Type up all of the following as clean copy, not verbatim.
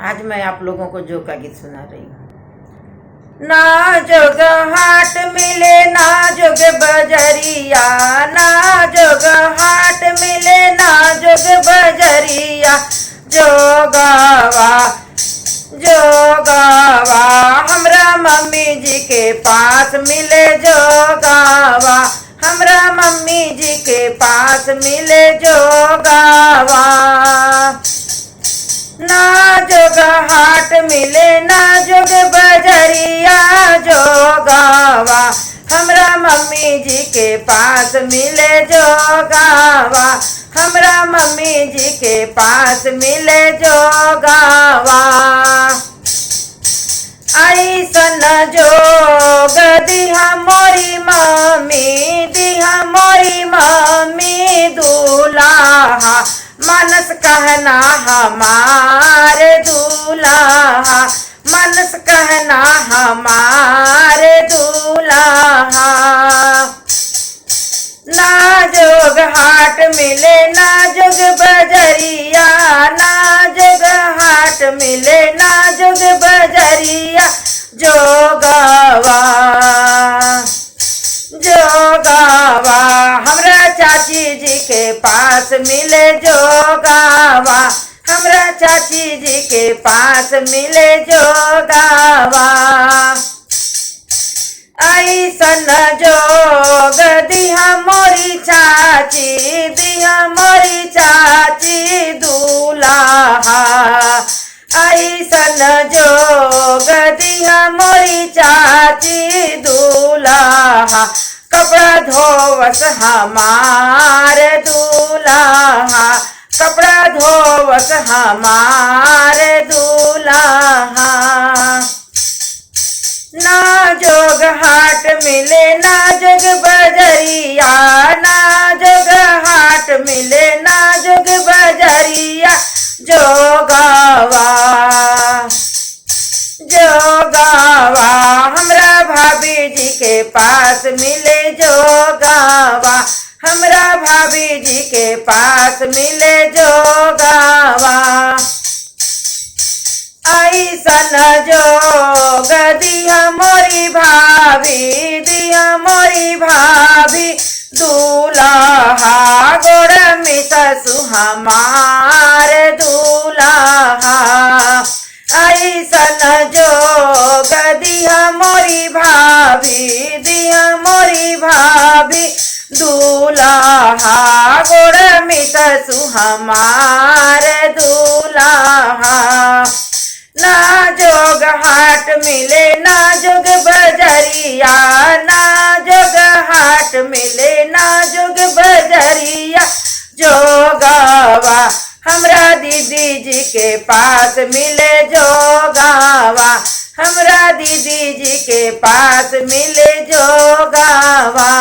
आज मैं आप लोगों को जोग का गीत सुना रही हूँ। ना जोग हाट मिले ना जोग बजरिया, ना जोग हाट मिले ना जोग बजरिया। जोगावा जोगावा हमरा मम्मी जी के पास मिले जोगावा, हमरा मम्मी जी के पास मिले जोगावा। ना जोग हाट मिले ना जोग बजरिया, जोगावा हमरा मम्मी जी के पास मिले जोगावा, हमरा मम्मी जी के पास मिले जोगावा। ऐसन जोग दिहा मोरी मम्मी, दिहा मोरी मम्मी दूल्हा, मनस कहना हमारे दूल्हा, मनस कहना हमारे दूल्हा। ना जोग हाट मिले ना जोग बजरिया, ना जोग हाट मिले ना जोग बजरिया। जोगावा जोगावा हमरा चाची जी के पास मिले जोगावा, हमरा चाची जी के पास मिले जोगावा। ऐसन जोग दिहा मोरी चाची, दिहा मोरी चाची दूल्हा। ऐसन जोग दिहा मोरी चाची दूल्हा, कपड़ा धोवस हमार दूल्हा, कपड़ा धोवस हमार दूल्हा। ना जोग हाट मिले ना जोग बजरिया, ना जोग हाट मिले ना जोग बजरिया। जोगावा जोगावा हमरा भाभी जी के पास मिले जोगावा, हमरा भाभी जी के पास मिले जोगावा। ऐसन जोग दिहा मोरी भाभी, दिहा मोरी भाभी दूल्हा, गोड़ मिससु हमार दूल्हा। ऐसन जोग दिहा मोरी भाभी, दिहा मोरी भाभी दूल्हा, गोड़ मिससु हमार दूल्हा। ना जोग हाट मिले ना जोग बजरिया, ना जोग हाट मिले ना जोग बजरिया। जोगावा हमरा दीदी जी के पास मिले जोगावा, हमरा दीदी जी के पास मिले जोगावा।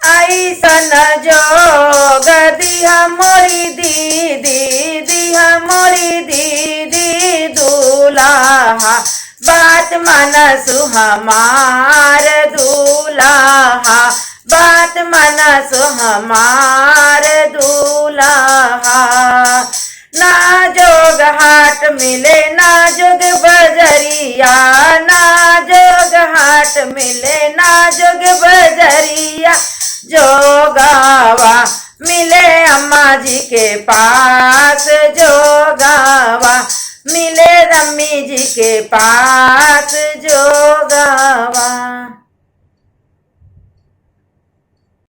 ऐसन जोग दिहा मोरी दीदी, दिहा मोरी दीदी दूल्हा, बात मनसु हमार दूल्हा, बात मनसु हमार दूल्हा। ना जोग हाट मिले ना जोग बजरिया, ना जोग हाट मिले ना जोग बजरिया। जोगावा मिले अम्मा जी के पास, जोगावा मिले रम्मी जी के पास। जोगावा।